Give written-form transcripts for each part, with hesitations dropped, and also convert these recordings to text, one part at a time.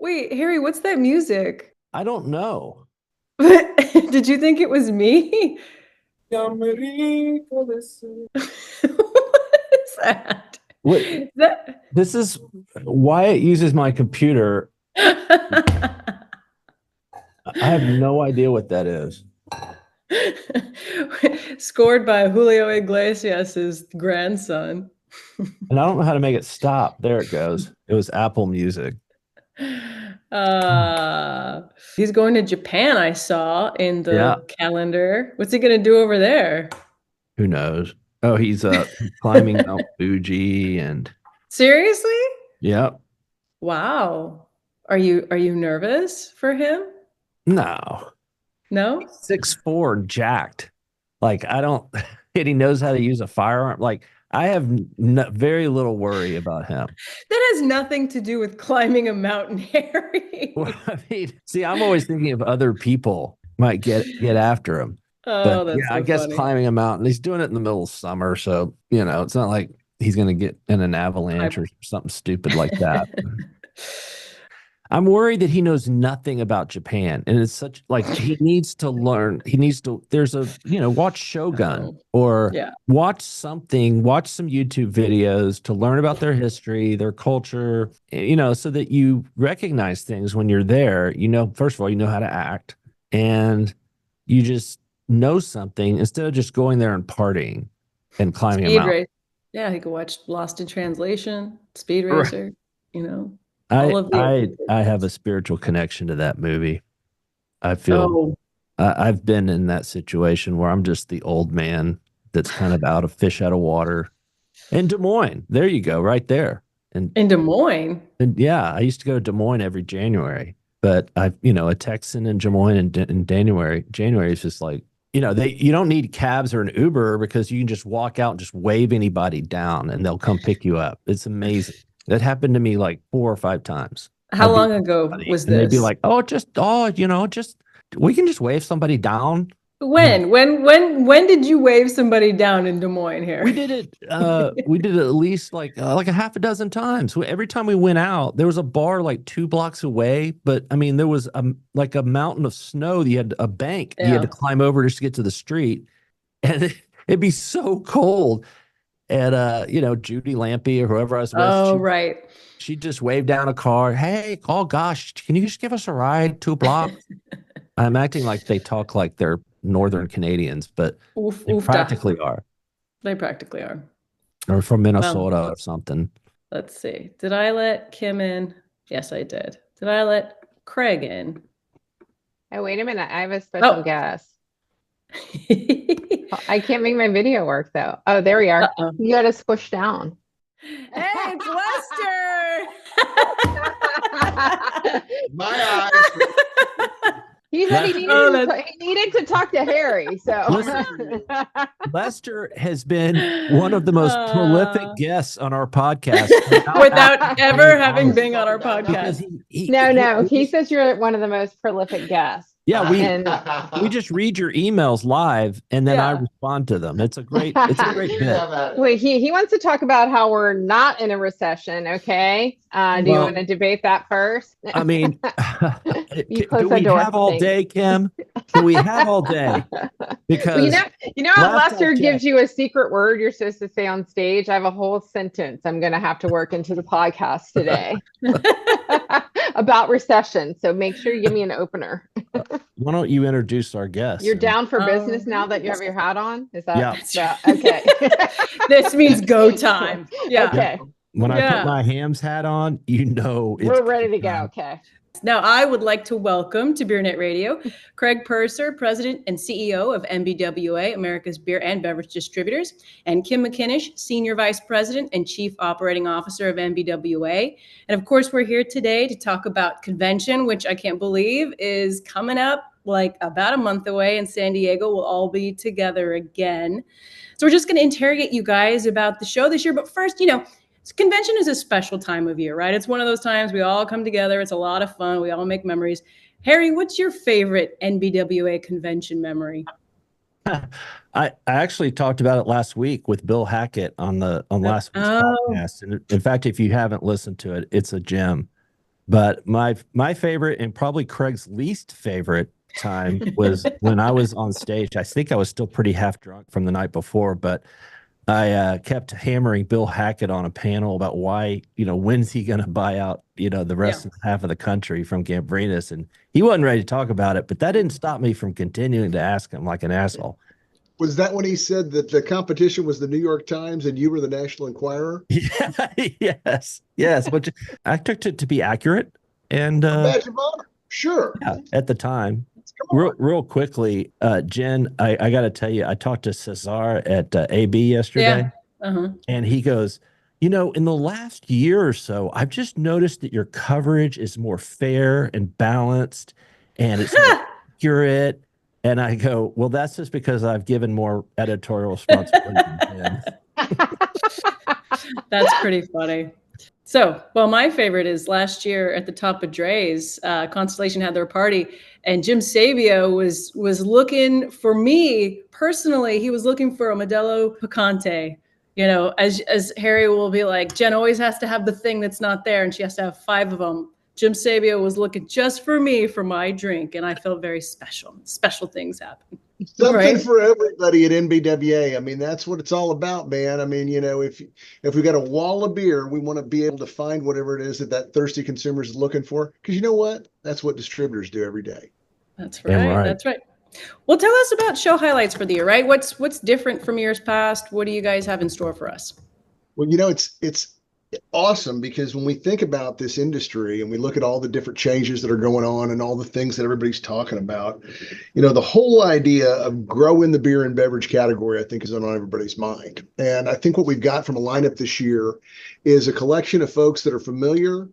Wait, Harry, what's that music? I don't know. Did you think it was me? What is that? What? Is that This is why it uses my computer. I have no idea what that is. scored by Julio Iglesias' grandson? And I don't know how to make it stop. There it goes. It was Apple Music. Uh, he's going to Japan, I saw in Yeah, the calendar. What's he gonna do over there? who knows? Oh, he's climbing Mount Fuji and Seriously? yeah. Wow. Are you nervous for him? No. No? He's 6'4" and jacked. Like I don't and he knows how to use a firearm. Like I have very little worry about him. That has nothing to do with climbing a mountain, Harry. Well, I mean, see, I'm always thinking of other people might get after him. But Oh, yeah, that's I so guess funny. climbing a mountain, he's doing it in the middle of summer. So, it's not like he's going to get in an avalanche I- or something stupid like that. I'm worried that he knows nothing about Japan. And it's such like he needs to learn. He needs to, watch Shogun Oh, or yeah. watch something, watch some YouTube videos to learn about their history, their culture, so that you recognize things when you're there. First of all, you know how to act and you just know something instead of just going there and partying and climbing a Speed mountain. Racer. Yeah, he could watch Lost in Translation, Speed Right. Racer, you know, all I of the I adventures. I have a spiritual connection to that movie. I feel Oh, I've been in that situation where I'm just the old man that's kind of out of fish out of water. In Des Moines, there you go, right there. And in Des Moines. and yeah, I used to go to Des Moines every January, but a Texan in Des Moines in January is just like, you don't need cabs or an Uber because you can just walk out and just wave anybody down and they'll come pick you up. It's amazing. That happened to me like 4 or 5 times. How I'd be long ago was and they'd be this? like, just we can just wave somebody down. And When did you wave somebody down in Des Moines, we Harry? did it. We did it at least like a half a dozen times. Every time we went out, there was a bar like 2 blocks away. But I mean, there was like a mountain of snow. You had a bank. You had to Yeah. climb over just to get to the street, and it'd be so cold. And Judy Lampy or whoever I was with, Oh, right. she just waved down a car. Hey, oh gosh, can you just give us a ride 2 blocks? I'm acting like they talk like they're Northern Canadians, but Oof, they oofta. practically are, They practically are. or from Well, Minnesota or something. let's see. Did I let Kim in? Yes, I did. Did I let Craig in? Oh, wait a minute. I have a special Oh. guest. I can't make my video work though. Oh, there we are. Uh-oh. You got to squish down. Hey, it's Lester. My eyes. He said Oh, he needed to talk to Harry. So Listen, Lester has been one of the most prolific guests on our podcast without ever having honest. been on our because podcast. he says you're one of the most prolific guests. yeah, And we just read your emails live and then I Yeah. respond to them. It's a great bit. wait, he wants to talk about how we're not in a recession. Okay. Do you Well, want to debate that first? I mean, You do close the we door, have all thanks. day, Kim? Can we have all day? Well, Because how last I Lester gives checked- you a secret word you're supposed to say on stage? I have a whole sentence I'm going to have to work into the podcast today about recession. So make sure you give me an opener. why don't you introduce our guest? You're down for business Um, now that you have your hat on? Is that Yeah. yeah, okay. This means go time. Yeah. Okay. When I Yeah. put my hams hat on, it's We're ready to go. time. Okay. Now, I would like to welcome to Beer Net Radio Craig Purser, President and CEO of NBWA, America's Beer and Beverage Distributors, and Kim McKinnish, Senior Vice President and Chief Operating Officer of NBWA. And of course, we're here today to talk about convention, which I can't believe is coming up like about a month away in San Diego. We'll all be together again. So we're just going to interrogate you guys about the show this year. But first, convention is a special time of year, right? It's one of those times we all come together. It's a lot of fun. We all make memories. Harry, what's your favorite NBWA convention memory? I actually talked about it last week with Bill Hackett on last week's podcast. And in fact, if you haven't listened to it, it's a gem. But my favorite and probably Craig's least favorite time was when I was on stage. I think I was still pretty half drunk from the night before, but I kept hammering Bill Hackett on a panel about why, when's he going to buy out, the Yeah. rest of half of the country from Gambrinus. And he wasn't ready to talk about it, but that didn't stop me from continuing to ask him like an asshole. Was that when he said that the competition was the New York Times and you were the National Enquirer? Yeah, yes. But I took it to be accurate. And Badge of honor. Sure. yeah, at the time. Come on. Real quickly, Jen, I got to tell you, I talked to Cesar at AB yesterday, and he goes, in the last year or so, I've just noticed that your coverage is more fair and balanced, and it's more accurate. And I go, well, that's just because I've given more editorial responsibility to Jen. That's pretty funny. So, well, my favorite is last year at the top of Dre's, Constellation had their party, and Jim Sabio was looking for me personally. He was looking for a Modelo Picante. As Harry will be like, Jen always has to have the thing that's not there, and she has to have 5 of them. Jim Sabio was looking just for me for my drink, and I felt very special. Special things happen. Something for everybody at NBWA. I mean, that's what it's all about, man. I mean, if we got a wall of beer, we want to be able to find whatever it is that thirsty consumer is looking for. Because you know what? That's what distributors do every day. That's right. That's right. Well, tell us about show highlights for the year, right? What's different from years past? What do you guys have in store for us? Well, it's awesome because when we think about this industry and we look at all the different changes that are going on and all the things that everybody's talking about, the whole idea of growing the beer and beverage category, I think, is on everybody's mind. And I think what we've got from a lineup this year is a collection of folks that are familiar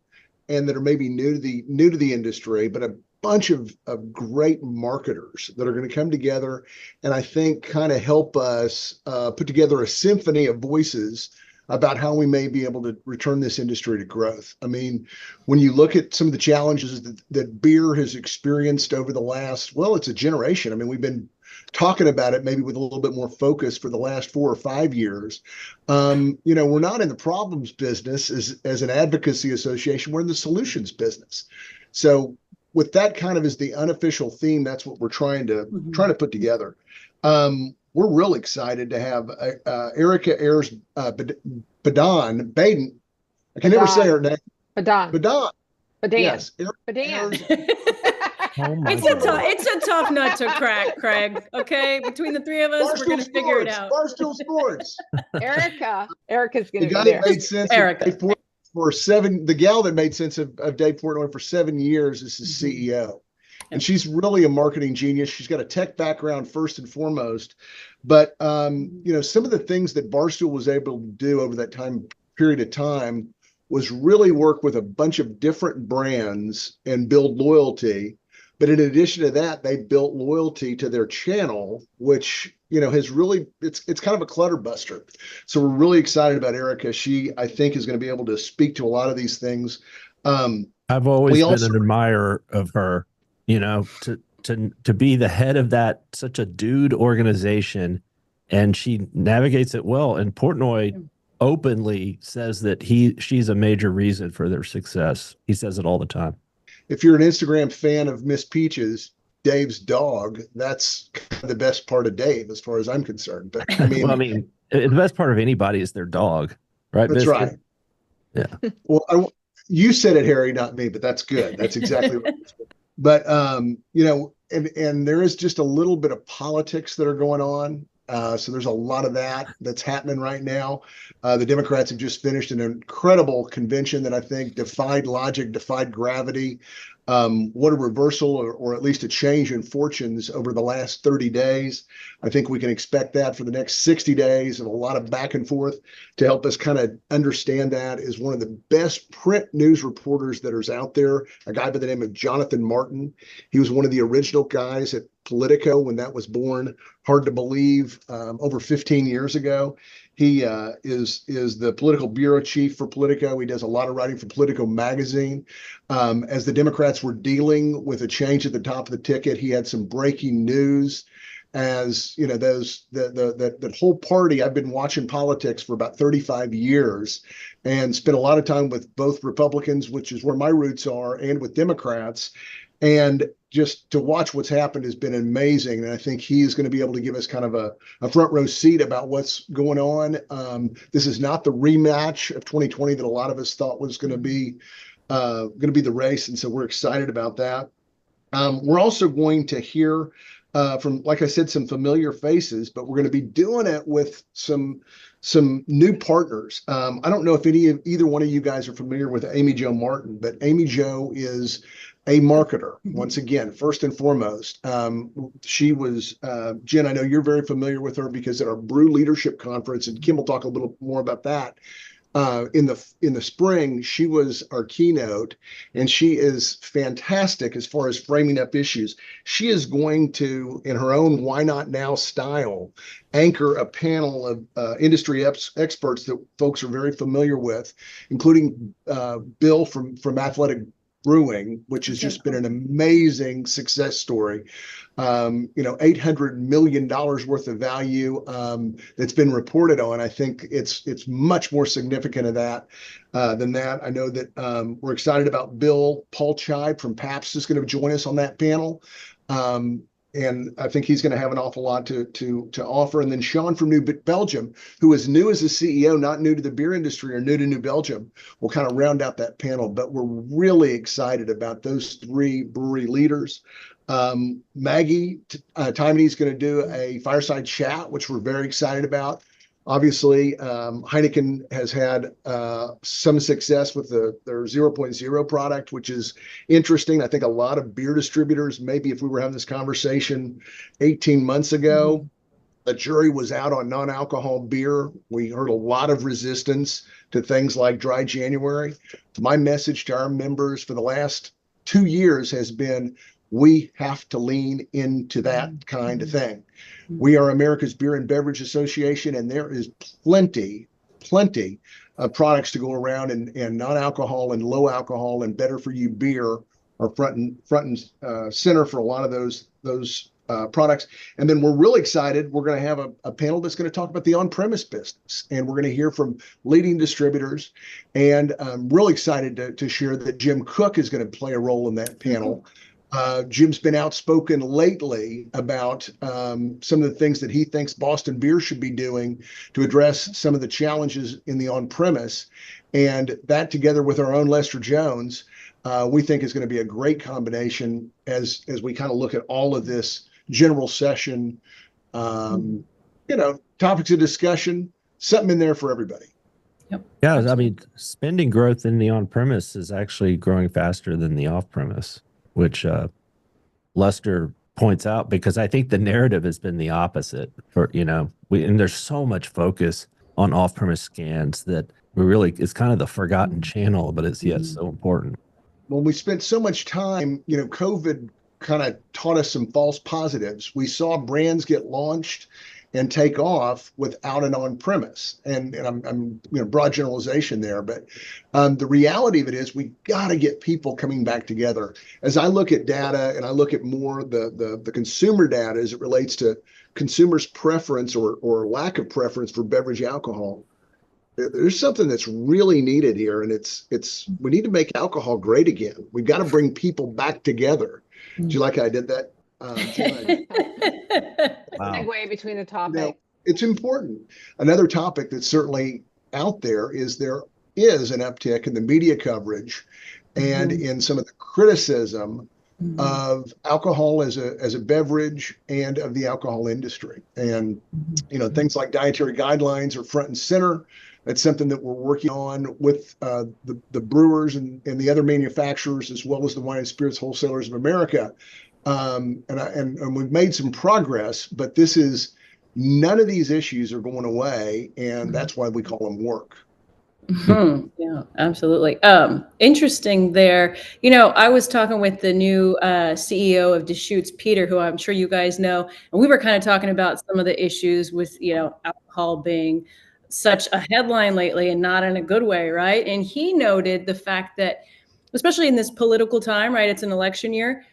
and that are maybe new to the industry, but a bunch of great marketers that are going to come together and I think kind of help us put together a symphony of voices about how we may be able to return this industry to growth. I mean, when you look at some of the challenges that beer has experienced over the last, well, it's a generation. I mean, we've been talking about it maybe with a little bit more focus for the last 4 or 5 years. We're not in the problems business as an advocacy association. We're in the solutions business. So with that kind of as the unofficial theme, that's what we're trying to put together. We're real excited to have Erica Ayers Badan. I can never say her name. Badan. Yes. It's a tough nut to crack, Craig. Okay, between the 3 of us, we're going to figure it out. Barstool Sports. Erica's going to be there. there. Made sense the gal that made sense of Dave Portnoy for 7 years is his CEO. And she's really a marketing genius. She's got a tech background first and foremost. But, some of the things that Barstool was able to do over that period of time was really work with a bunch of different brands and build loyalty. But in addition to that, they built loyalty to their channel, which, has really, it's kind of a clutter buster. So we're really excited about Erica. She, I think, is going to be able to speak to a lot of these things. I've always been an admirer of her. To be the head of that such a dude organization, and she navigates it well. And Portnoy openly says that she's a major reason for their success. He says it all the time. If you're an Instagram fan of Miss Peaches, Dave's dog, that's kind of the best part of Dave, as far as I'm concerned. But I mean, the best part of anybody is their dog, right? That's Biscuit? right. Yeah. Well, you said it, Harry, not me, but that's good. That's exactly right. But, and there is just a little bit of politics that are going on. So there's a lot of that's happening right now. The Democrats have just finished an incredible convention that I think defied logic, defied gravity. What a reversal or at least a change in fortunes over the last 30 days. I think we can expect that for the next 60 days of a lot of back and forth to help us kind of understand that. Is one of the best print news reporters that is out there, a guy by the name of Jonathan Martin. He was one of the original guys at Politico when that was born. Hard to believe, over 15 years ago. He is the political bureau chief for Politico. He does a lot of writing for Politico magazine. As the Democrats were dealing with a change at the top of the ticket, he had some breaking news as you know, that whole party. I've been watching politics for about 35 years and spent a lot of time with both Republicans, which is where my roots are, and with Democrats. And just to watch what's happened has been amazing. And I think he's going to be able to give us kind of a front row seat about what's going on. This is not the rematch of 2020 that a lot of us thought was going to be the race. And so we're excited about that. We're also going to hear from, like I said, some familiar faces, but we're going to be doing it with some new partners. I don't know if either one of you guys are familiar with Amy Jo Martin, but Amy Jo is a marketer. Once again, first and foremost, she was Jen. I know you're very familiar with her because at our Brew Leadership Conference, and Kim will talk a little more about that. In the spring, she was our keynote, and she is fantastic as far as framing up issues. She is going to, in her own "Why Not Now" style, anchor a panel of industry experts that folks are very familiar with, including Bill from Athletic Brewing, which has just been an amazing success story. $800 million worth of value that's been reported on. I think it's much more significant of that than that. I know that we're excited about Bill Paulchive from Pabst is going to join us on that panel. And I think he's going to have an awful lot to offer. And then Sean from New Belgium, who is new as a CEO, not new to the beer industry or new to New Belgium, will kind of round out that panel. But we're really excited about those three brewery leaders. Maggie Timony is going to do a fireside chat, which we're very excited about. Obviously, Heineken has had some success with their 0.0 product, which is interesting. I think a lot of beer distributors, maybe if we were having this conversation 18 months ago, the jury was out on non-alcohol beer. We heard a lot of resistance to things like Dry January. My message to our members for the last 2 years has been, we have to lean into that kind of thing. We are America's Beer and Beverage Association, and there is plenty of products to go around, and non-alcohol and low alcohol and better for you beer are front and center for a lot of those products. And then we're really excited. We're going to have a panel that's going to talk about the on-premise business, and we're going to hear from leading distributors. And I'm really excited to share that Jim Cook is going to play a role in that panel. Jim's been outspoken lately about some of the things that he thinks Boston Beer should be doing to address some of the challenges in the on-premise. And that, together with our own Lester Jones, we think is going to be a great combination as we kind of look at all of this general session, topics of discussion, something in there for everybody. Yep. Yeah, I mean, spending growth in the on-premise is actually growing faster than the off-premise, which Lester points out, because I think the narrative has been the opposite. And there's so much focus on off-premise scans that it's kind of the forgotten channel, but it's yet so important. Well, we spent so much time, COVID kind of taught us some false positives. We saw brands get launched and take off without an on-premise. And I'm broad generalization there, but the reality of it is we got to get people coming back together. As I look at data, and I look at more the consumer data as it relates to consumers' preference or lack of preference for beverage alcohol, there's something that's really needed here, and it's we need to make alcohol great again. We've got to bring people back together. Do you like how I did that? Wow. Segue between the topics. It's important. Another topic that's certainly out there is an uptick in the media coverage and in some of the criticism of alcohol as a beverage and of the alcohol industry. And things like dietary guidelines are front and center. That's something that we're working on with the brewers and the other manufacturers, as well as the wine and spirits wholesalers of America. And we've made some progress, but none of these issues are going away, and that's why we call them work. Yeah, absolutely. Interesting there. I was talking with the new CEO of Deschutes, Peter, who I'm sure you guys know, and we were kind of talking about some of the issues with, alcohol being such a headline lately and not in a good way, right? And he noted the fact that, especially in this political time, right, it's an election year,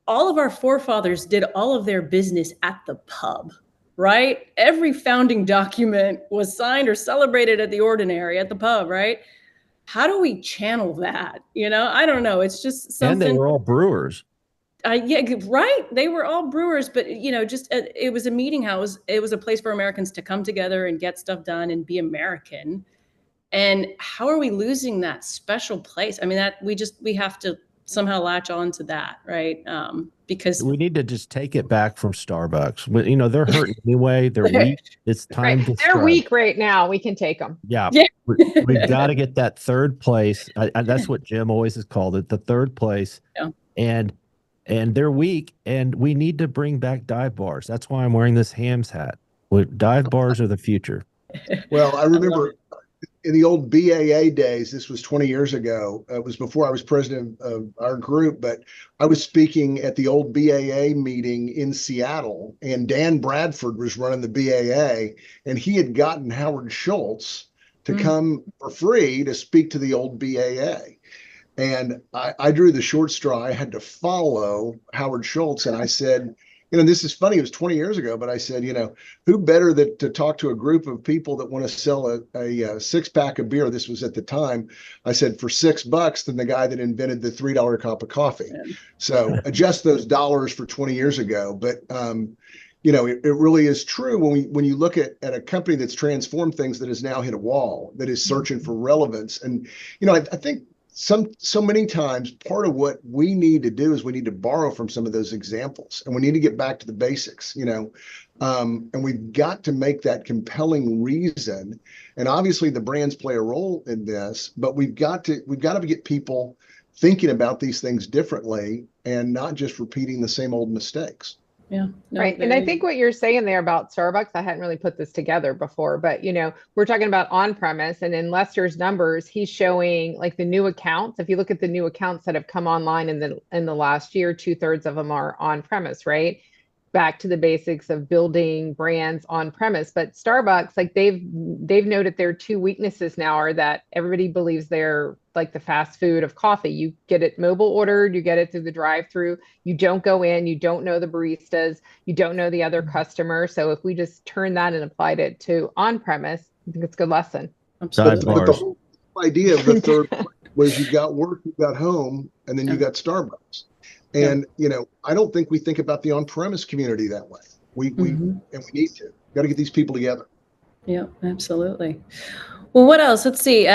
all of our forefathers did all of their business at the pub, right? Every founding document was signed or celebrated at the ordinary at the pub, right? How do we channel that? I don't know. It's just something. And they were all brewers. Yeah, right. They were all brewers, but just it was a meeting house. It was a place for Americans to come together and get stuff done and be American. And how are we losing that special place? I mean, that we have to somehow latch on to that, right? Because we need to just take it back from Starbucks. They're hurting anyway. They're weak. It's time to They're weak right now. We can take them. Yeah. We've got to get that third place. That's what Jim always has called it, the third place. Yeah. And they're weak, and we need to bring back dive bars. That's why I'm wearing this Hams hat. Dive bars are the future. Well, I remember in the old BAA days, this was 20 years ago. It was before I was president of our group, but I was speaking at the old BAA meeting in Seattle, and Dan Bradford was running the BAA, and he had gotten Howard Schultz to come for free to speak to the old BAA. And I drew the short straw. I had to follow Howard Schultz. And I said, this is funny. It was 20 years ago, but I said, who better to talk to a group of people that want to sell a six-pack of beer? This was at the time. I said, for $6 than the guy that invented the $3 cup of coffee. So adjust those dollars for 20 years ago. But, it really is true when you look at a company that's transformed things, that has now hit a wall, that is searching for relevance. And, I think so many times part of what we need to do is we need to borrow from some of those examples, and we need to get back to the basics, and we've got to make that compelling reason. And obviously the brands play a role in this, but we've got to get people thinking about these things differently and not just repeating the same old mistakes. Yeah. No, right. And I think what you're saying there about Starbucks, I hadn't really put this together before, but we're talking about on premise, and in Lester's numbers, he's showing like the new accounts. If you look at the new accounts that have come online in the last year, 2/3 of them are on premise, right? Back to the basics of building brands on premise. But Starbucks, like they've noted their two weaknesses now are that everybody believes they're like the fast food of coffee. You get it mobile ordered, you get it through the drive-through, you don't go in, you don't know the baristas, you don't know the other customer. So if we just turn that and applied it to on premise, I think it's a good lesson. Dive But bars. the whole idea of the third was you got work, you got home, and then you got Starbucks. And, I don't think we think about the on-premise community that way. We need to. Got to get these people together. Yeah, absolutely. Well, what else? Let's see.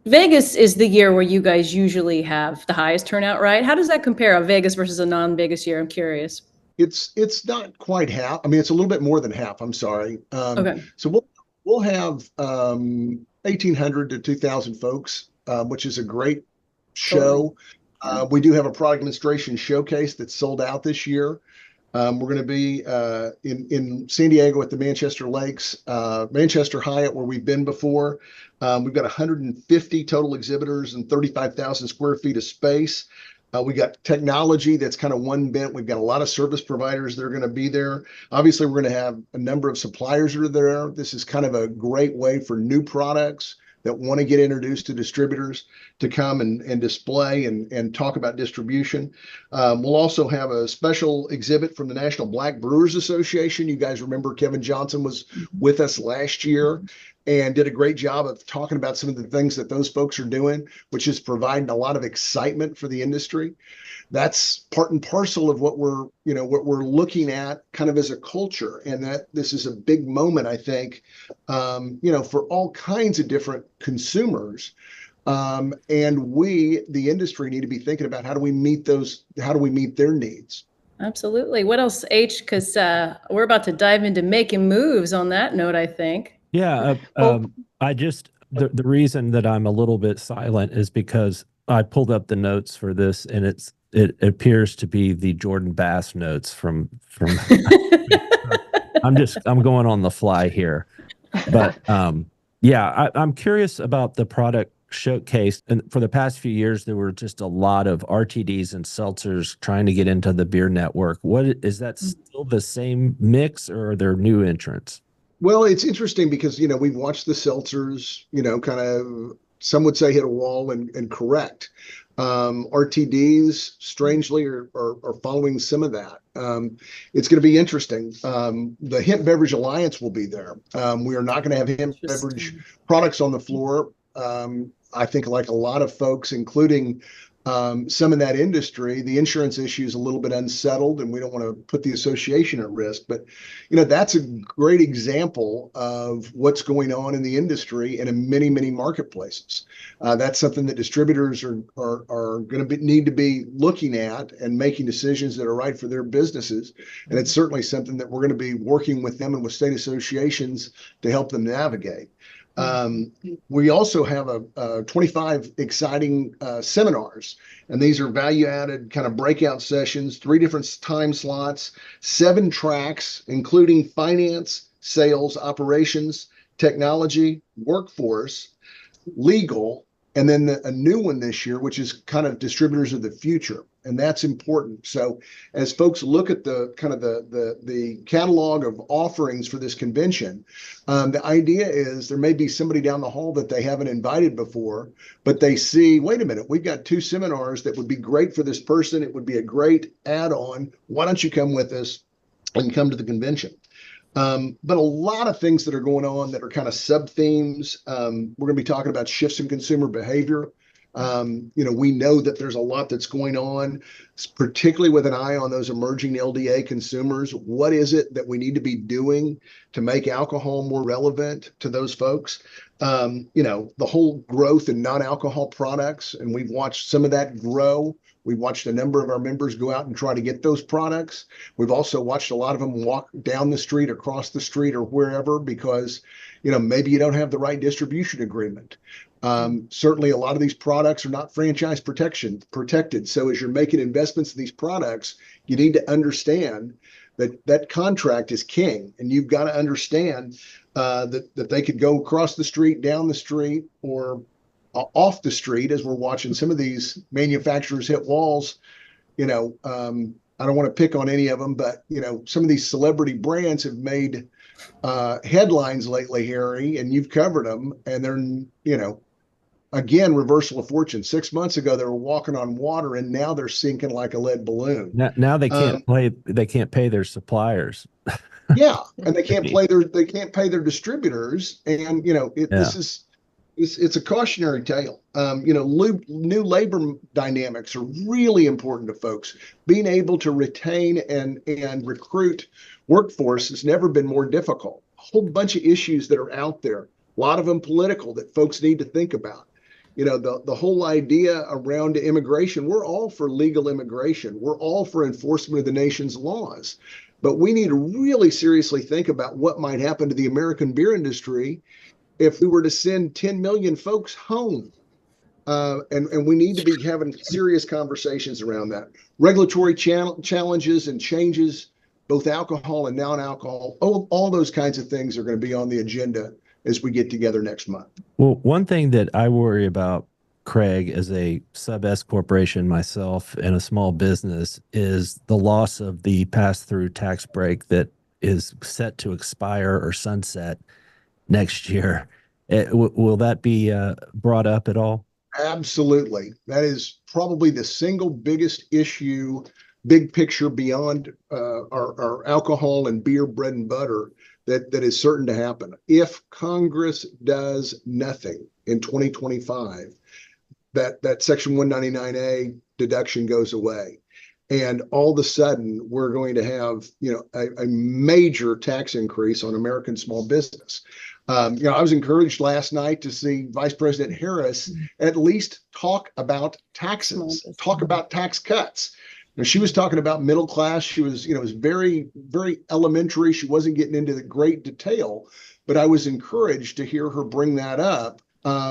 Vegas is the year where you guys usually have the highest turnout, right? How does that compare, a Vegas versus a non-Vegas year? I'm curious. It's not quite half. I mean, it's a little bit more than half. I'm sorry. Okay. So we'll have 1,800 to 2,000 folks, which is a great show. We do have a product demonstration showcase that's sold out this year. We're going to be in San Diego at the Manchester Lakes, Manchester Hyatt, where we've been before. We've got 150 total exhibitors and 35,000 square feet of space. We got technology that's kind of one bent. We've got a lot of service providers that are going to be there. Obviously, we're going to have a number of suppliers that are there. This is kind of a great way for new products that want to get introduced to distributors to come and display and talk about distribution. We'll also have a special exhibit from the National Black Brewers Association. You guys remember Kevin Johnson was with us last year and did a great job of talking about some of the things that those folks are doing, which is providing a lot of excitement for the industry. That's part and parcel of what we're looking at kind of as a culture, and that this is a big moment, I think, for all kinds of different consumers. And we, the industry, need to be thinking about how do we meet their needs. Absolutely. What else, H? Because we're about to dive into making moves on that note, I think. Yeah. The reason that I'm a little bit silent is because I pulled up the notes for this, and it appears to be the Jordan Bass notes from I'm going on the fly here. But I'm curious about the product showcase. And for the past few years, there were just a lot of RTDs and seltzers trying to get into the beer network. Is that still the same mix, or are there new entrants? Well, it's interesting because, we've watched the seltzers, kind of, some would say hit a wall and correct. RTDs, strangely, are following some of that. It's going to be interesting. The Hemp Beverage Alliance will be there. We are not going to have hemp beverage products on the floor. I think, like a lot of folks, including some in that industry, the insurance issue is a little bit unsettled, and we don't want to put the association at risk. But, that's a great example of what's going on in the industry and in many, many marketplaces. That's something that distributors are going to need to be looking at and making decisions that are right for their businesses. And it's certainly something that we're going to be working with them and with state associations to help them navigate. We also have a 25 exciting seminars, and these are value-added kind of breakout sessions, 3 different time slots, 7 tracks, including finance, sales, operations, technology, workforce, legal, and then a new one this year, which is kind of distributors of the future. And that's important. So as folks look at the kind of the catalog of offerings for this convention, the idea is there may be somebody down the hall that they haven't invited before, but they see, wait a minute, we've got 2 seminars that would be great for this person. It would be a great add-on. Why don't you come with us and come to the convention? But a lot of things that are going on that are kind of sub-themes. We're going to be talking about shifts in consumer behavior. We know that there's a lot that's going on, particularly with an eye on those emerging LDA consumers. What is it that we need to be doing to make alcohol more relevant to those folks? The whole growth in non-alcohol products, and we've watched some of that grow. We've watched a number of our members go out and try to get those products. We've also watched a lot of them walk down the street, across the street, or wherever, because, maybe you don't have the right distribution agreement. Certainly, a lot of these products are not franchise protected. So as you're making investments in these products, you need to understand that contract is king, and you've got to understand that they could go across the street, down the street, or off the street, as we're watching some of these manufacturers hit walls. I don't want to pick on any of them, but some of these celebrity brands have made headlines lately, Harry, and you've covered them, and they're again, reversal of fortune. 6 months ago they were walking on water, and now they're sinking like a lead balloon. Now they can't they can't pay their suppliers. Yeah, and they can't pay their distributors, and it's a cautionary tale. New labor dynamics are really important to folks. Being able to retain and recruit workforce has never been more difficult. A whole bunch of issues that are out there, a lot of them political, that folks need to think about. The whole idea around immigration, we're all for legal immigration. We're all for enforcement of the nation's laws. But we need to really seriously think about what might happen to the American beer industry if we were to send 10 million folks home. And we need to be having serious conversations around that. Regulatory challenges and changes, both alcohol and non-alcohol, all those kinds of things are going to be on the agenda as we get together next month. Well, one thing that I worry about, Craig, as a sub-S corporation myself and a small business, is the loss of the pass-through tax break that is set to expire or sunset next year. Will that be brought up at all? Absolutely. That is probably the single biggest issue, big picture, beyond our alcohol and beer bread and butter, that is certain to happen. If Congress does nothing in 2025, that Section 199A deduction goes away. And all of a sudden, we're going to have, a major tax increase on American small business. I was encouraged last night to see Vice President Harris at least talk about taxes, talk about tax cuts. She was talking about middle class. She was, it was very, very elementary. She wasn't getting into the great detail, but I was encouraged to hear her bring that up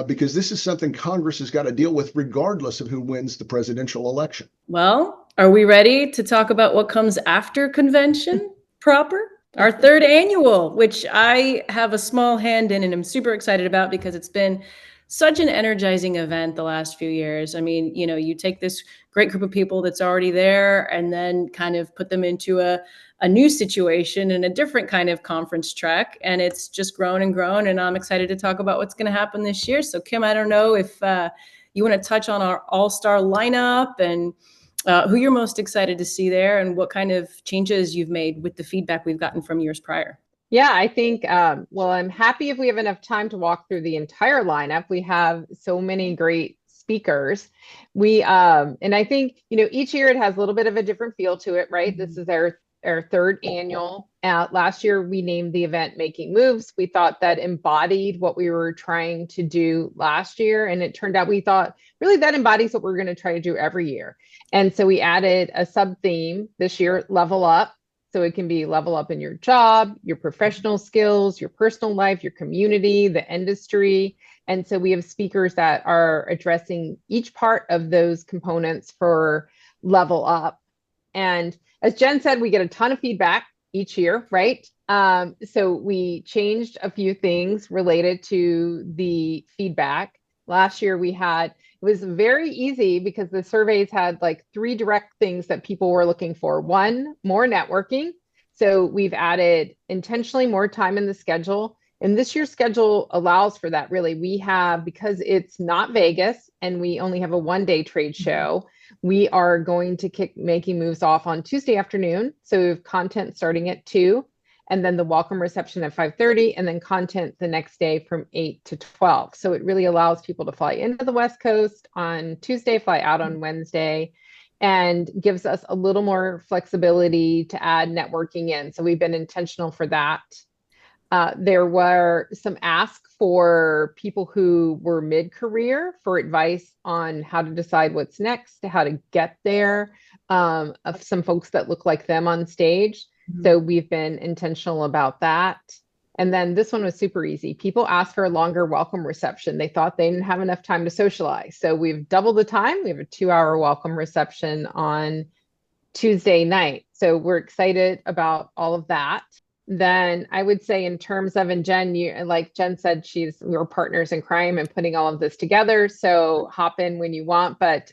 because this is something Congress has got to deal with regardless of who wins the presidential election. Well, are we ready to talk about what comes after convention proper? Our 3rd annual, which I have a small hand in and I'm super excited about because it's been such an energizing event the last few years. I mean, you take this great group of people that's already there and then kind of put them into a new situation and a different kind of conference track. And it's just grown and grown. And I'm excited to talk about what's going to happen this year. So Kim, I don't know if you want to touch on our all-star lineup and who you're most excited to see there and what kind of changes you've made with the feedback we've gotten from years prior. Yeah, I think, well, I'm happy if we have enough time to walk through the entire lineup. We have so many great speakers. And I think, each year it has a little bit of a different feel to it, right? This is our third annual. Last year, we named the event Making Moves. We thought that embodied what we were trying to do last year. And it turned out we thought really that embodies what we're going to try to do every year. And so we added a sub theme this year, Level Up. So it can be level up in your job, your professional skills, your personal life, your community, the industry. And so we have speakers that are addressing each part of those components for Level Up. And as Jen said, we get a ton of feedback each year, right? So we changed a few things related to the feedback. Last year it was very easy because the surveys had like 3 direct things that people were looking for. 1, more networking. So we've added intentionally more time in the schedule. And this year's schedule allows for that, really. Because it's not Vegas and we only have a 1-day trade show, we are going to kick Making Moves off on Tuesday afternoon. So we have content starting at 2. And then the welcome reception at 5:30, and then content the next day from 8 to 12. So it really allows people to fly into the West Coast on Tuesday, fly out on Wednesday, and gives us a little more flexibility to add networking in. So we've been intentional for that. There were some asks for people who were mid-career for advice on how to decide what's next, how to get there, of some folks that look like them on stage. So we've been intentional about that. And then this one was super easy. People asked for a longer welcome reception. They thought they didn't have enough time to socialize. So we've doubled the time. We have a 2-hour welcome reception on Tuesday night. So we're excited about all of that. Then I would say in terms of, and Jen, like Jen said, we're partners in crime and putting all of this together. So hop in when you want. But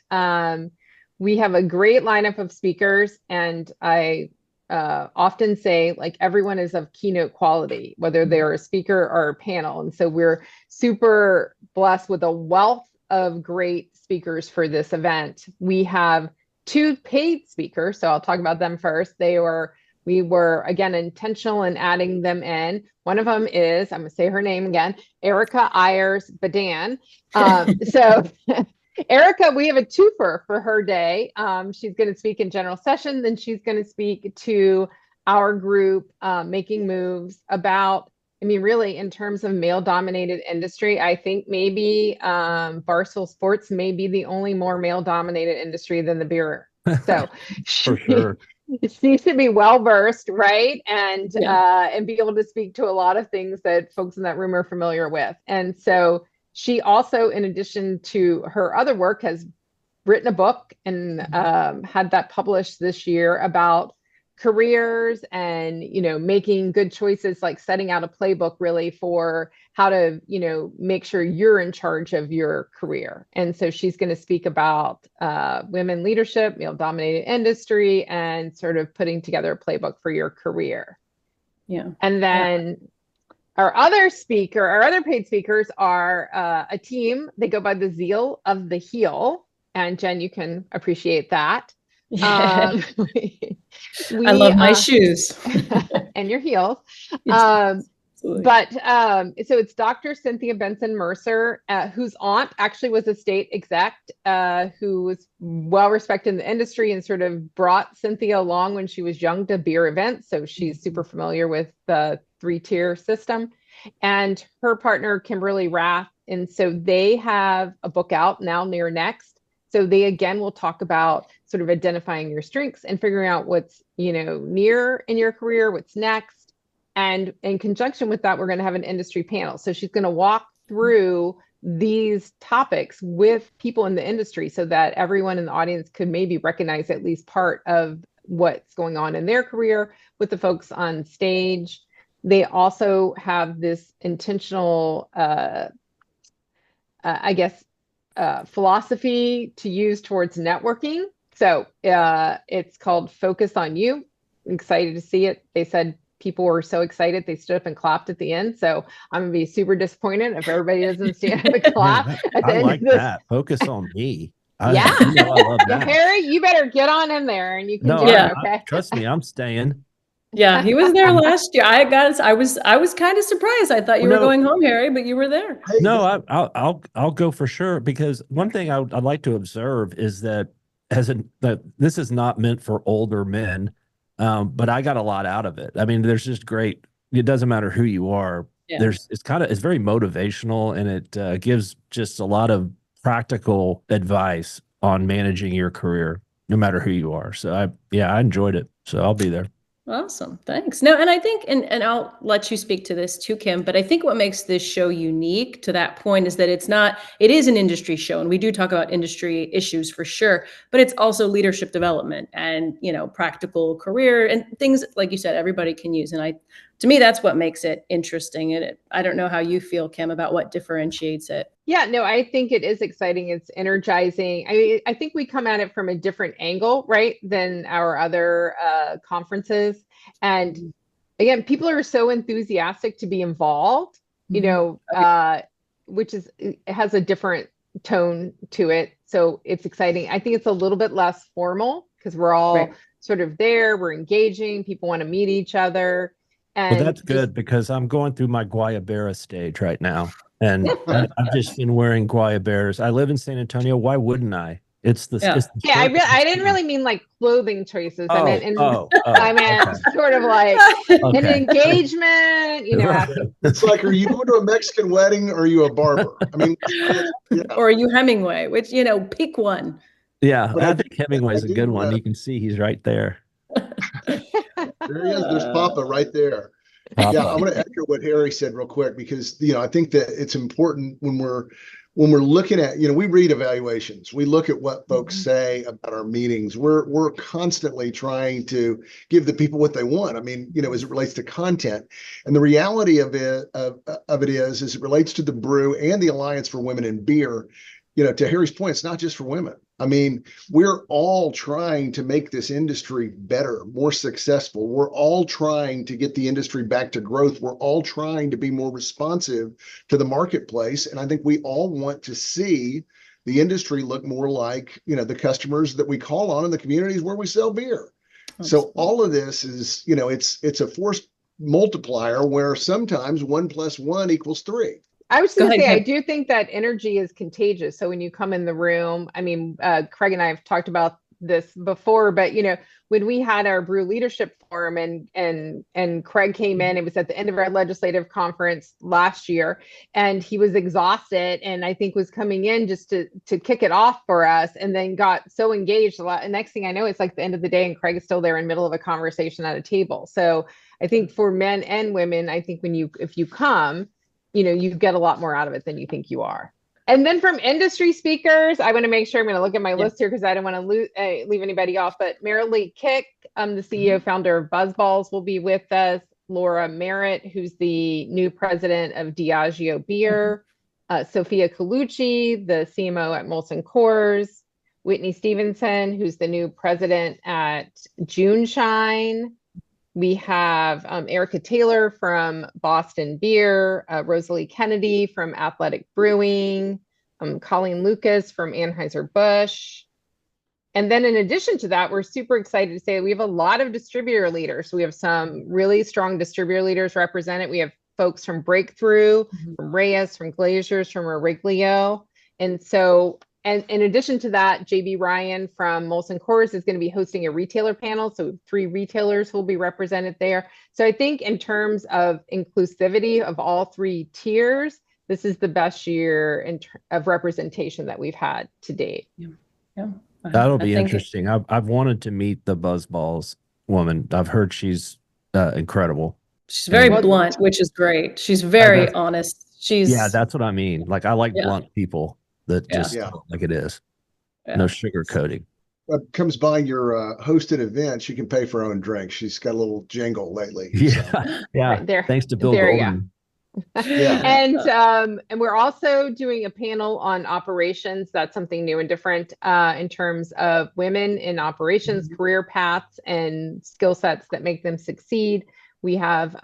we have a great lineup of speakers, and I often say, like, everyone is of keynote quality, whether they're a speaker or a panel. And so we're super blessed with a wealth of great speakers for this event. We have 2 paid speakers, so I'll talk about them first. We were again intentional in adding them in. One of them is, I'm gonna say her name again, Erica Ayers Badan. So Erica, we have a twofer for her day. She's going to speak in general session, then she's going to speak to our group, Making Moves, about, really in terms of male-dominated industry, I think maybe Barstool Sports may be the only more male-dominated industry than the beer. So For sure. She should be well-versed, right? And be able to speak to a lot of things that folks in that room are familiar with. And so she also, in addition to her other work, has written a book and had that published this year about careers and, making good choices, like setting out a playbook really for how to, make sure you're in charge of your career. And so she's going to speak about women leadership, male-dominated industry, and sort of putting together a playbook for your career. Yeah. And then our other paid speakers are a team. They go by the Zeal of the Heel. And Jen, you can appreciate that. I love my shoes. And your heels. Yes, but so it's Dr. Cynthia Benson Mercer, whose aunt actually was a state exec, who was well respected in the industry and sort of brought Cynthia along when she was young to beer events. So she's super familiar with the 3-tier system, and her partner, Kimberly Rath. And so they have a book out now, Near Next. So they, again, will talk about sort of identifying your strengths and figuring out what's, near in your career, what's next. And in conjunction with that, we're going to have an industry panel. So she's going to walk through these topics with people in the industry so that everyone in the audience could maybe recognize at least part of what's going on in their career with the folks on stage. They also have this intentional, philosophy to use towards networking. So it's called Focus on You. I'm excited to see it. They said people were so excited they stood up and clapped at the end. So I'm gonna be super disappointed if everybody doesn't stand up and clap at the I end like of this. that. Focus on me. Yeah. You know, I love Yeah, that. Harry, you better get on in there and you can No, do it, Yeah. okay? trust me, I'm staying. Yeah, he was there last year. I was kind of surprised. I thought you were No. going home, Harry, but you were there. Hey, No, I'll go for sure, because one thing I'd like to observe is that that this is not meant for older men, but I got a lot out of it. I mean, there's just great. It doesn't matter who you are. Yeah. It's very motivational, and it gives just a lot of practical advice on managing your career, no matter who you are. So I enjoyed it. So I'll be there. Awesome. Thanks. No, and I think, and I'll let you speak to this too, Kim, but I think what makes this show unique to that point is that it is an industry show, and we do talk about industry issues for sure, but it's also leadership development and, practical career and things, like you said, everybody can use. And to me, that's what makes it interesting. And I don't know how you feel, Kim, about what differentiates it. Yeah, no, I think it is exciting. It's energizing. I think we come at it from a different angle, right, than our other conferences. And again, people are so enthusiastic to be involved, which it has a different tone to it. So it's exciting. I think it's a little bit less formal because we're all sort of there. We're engaging. People want to meet each other. And Well, that's good, because I'm going through my Guayabera stage right now. And I've just been wearing Guayaberas. I live in San Antonio. Why wouldn't I? It's the I didn't really mean like clothing choices. I meant I meant okay. sort of like an engagement, Right. it's like, are you going to a Mexican wedding or are you a barber? I mean, Or are you Hemingway, which, pick one. Yeah, But I think Hemingway's a good one. You can see he's right there. There he is. There's Papa right there. Papa. Yeah, I'm going to echo what Harry said real quick, because I think that it's important when we're looking at, we read evaluations, we look at what folks say about our meetings. We're constantly trying to give the people what they want. I mean, as it relates to content, and the reality of it is as it relates to the brew and the Alliance for Women in Beer. To Harry's point, it's not just for women. I mean, we're all trying to make this industry better, more successful. We're all trying to get the industry back to growth. We're all trying to be more responsive to the marketplace. And I think we all want to see the industry look more like, the customers that we call on in the communities where we sell beer. So all of this is, it's a force multiplier where sometimes 1 + 1 = 3. I was going to say, Kim. I do think that energy is contagious. So when you come in the room, I mean, Craig and I have talked about this before, but when we had our brew leadership forum and Craig came in, it was at the end of our legislative conference last year, and he was exhausted, and I think was coming in just to kick it off for us, and then got so engaged a lot. And next thing I know, it's like the end of the day, and Craig is still there in the middle of a conversation at a table. So I think for men and women, I think if you come, you get a lot more out of it than you think you are. And then from industry speakers, I want to make sure I'm going to look at my list here because I don't want to leave anybody off. But Marilee Kick, the CEO founder of BuzzBalls, will be with us. Laura Merritt, who's the new president of Diageo Beer. Sophia Colucci, the CMO at Molson Coors. Whitney Stevenson, who's the new president at June Shine. We have Erica Taylor from Boston Beer, Rosalie Kennedy from Athletic Brewing, Colleen Lucas from Anheuser-Busch. And then in addition to that, we're super excited to say we have a lot of distributor leaders. So we have some really strong distributor leaders represented. We have folks from Breakthrough, from Reyes, from Glazers, from Origlio. And so, and in addition to that, JB Ryan from Molson Coors is going to be hosting a retailer panel. So 3 retailers will be represented there. So I think in terms of inclusivity of all 3 tiers, this is the best year of representation that we've had to date. Yeah. That'll be interesting. I've wanted to meet the BuzzBalls woman. I've heard she's incredible. She's very blunt, which is great. She's very honest. That's what I mean. Like, I like blunt people that just like it is. No sugarcoating. Comes by your hosted events, you can pay for her own drink. She's got a little jingle lately. Yeah. Right, thanks to Bill Golden. And we're also doing a panel on operations. That's something new and different in terms of women in operations, career paths, and skill sets that make them succeed. We have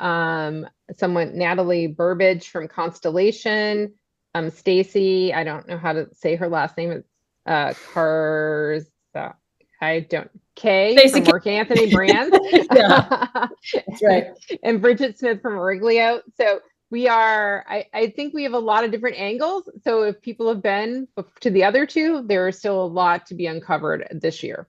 someone, Natalie Burbage from Constellation, Stacy, I don't know how to say her last name. It's Cars. I don't. Kay Stacey from Mark Anthony Brands. Yeah, that's right. And Bridget Smith from Origlio. So we are, I think we have a lot of different angles. So if people have been to the other two, there is still a lot to be uncovered this year.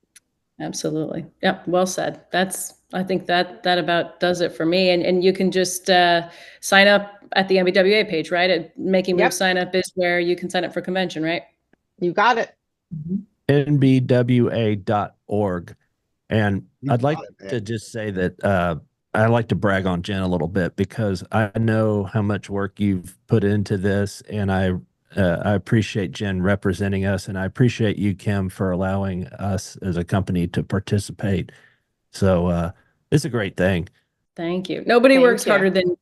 Absolutely. Yep. Well said. I think that about does it for me. And you can just sign up at the NBWA page, right? At Making Moves sign up is where you can sign up for convention, right? You got it. NBWA.org. And I'd like to just say that I like to brag on Jen a little bit because I know how much work you've put into this, and I appreciate Jen representing us, and I appreciate you, Kim, for allowing us as a company to participate. So it's a great thing. Thank you. Nobody works harder than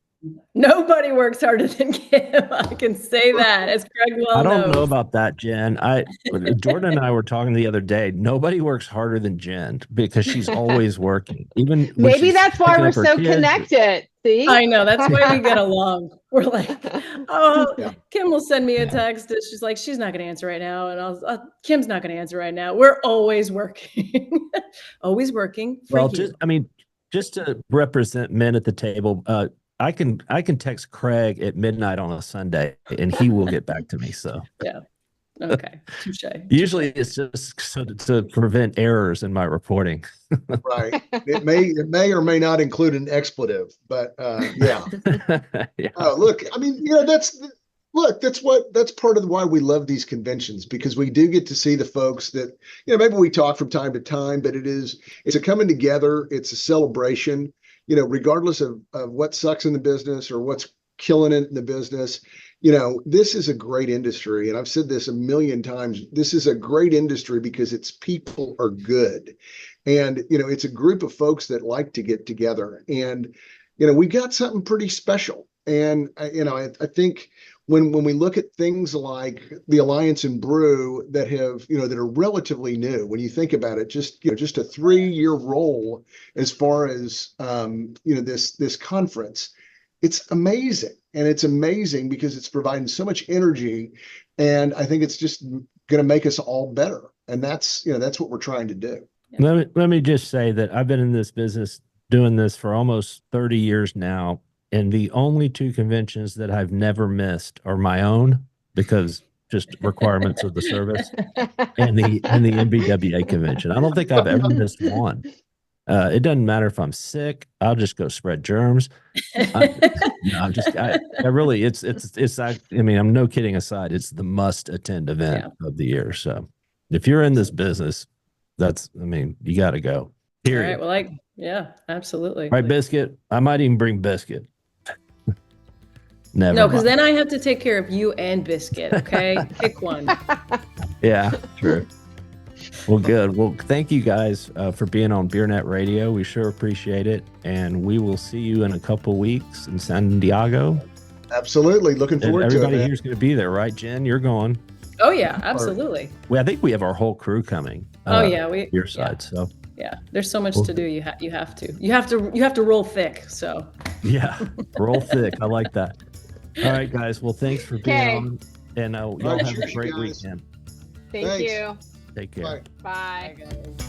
Kim. I can say that, as Craig well knows. I don't know about that, Jen. Jordan and I were talking the other day. Nobody works harder than Jen because she's always working. Even maybe that's why we're so connected. See, I know that's why we get along. We're like, Kim will send me a text. And she's like, she's not going to answer right now, and Kim's not going to answer right now. We're always working, always working. Well, just to represent men at the table. I can text Craig at midnight on a Sunday and he will get back to me. So yeah. Okay. Touche. Usually it's just to prevent errors in my reporting. Right. It may or may not include an expletive, but yeah. Look, I mean, that's part of why we love these conventions, because we do get to see the folks that, maybe we talk from time to time, but it's a coming together. It's a celebration. Regardless of what sucks in the business or what's killing it in the business, this is a great industry. And I've said this a million times. This is a great industry because its people are good. And, it's a group of folks that like to get together. And, we got something pretty special. And, I think when we look at things like the Alliance and Brew that have, that are relatively new, when you think about it, just a 3-year roll as far as, this conference, it's amazing. And it's amazing because it's providing so much energy. And I think it's just going to make us all better. And that's what we're trying to do. Let me just say that I've been in this business doing this for almost 30 years now. And the only 2 conventions that I've never missed are my own, because just requirements of the service, and the NBWA convention. I don't think I've ever missed one. It doesn't matter if I'm sick. I'll just go spread germs. I really, I'm no kidding aside. It's the must attend event of the year. So if you're in this business, you got to go. Period. All right. Well, absolutely. Right, Biscuit. I might even bring Biscuit. Never. No, because then I have to take care of you and Biscuit. Okay, pick one. Yeah, true. Well, good. Well, thank you guys for being on BeerNet Radio. We sure appreciate it, and we will see you in a couple weeks in San Diego. Absolutely, looking forward to it. Everybody here's going to be there, right, Jen? You're going. Oh yeah, absolutely. I think we have our whole crew coming. Your side. So yeah, there's so much to do. You have to roll thick. So yeah, roll thick. I like that. All right, guys. Well, thanks for being on, and y'all have a great weekend. Thanks. You. Take care. Bye. Bye guys.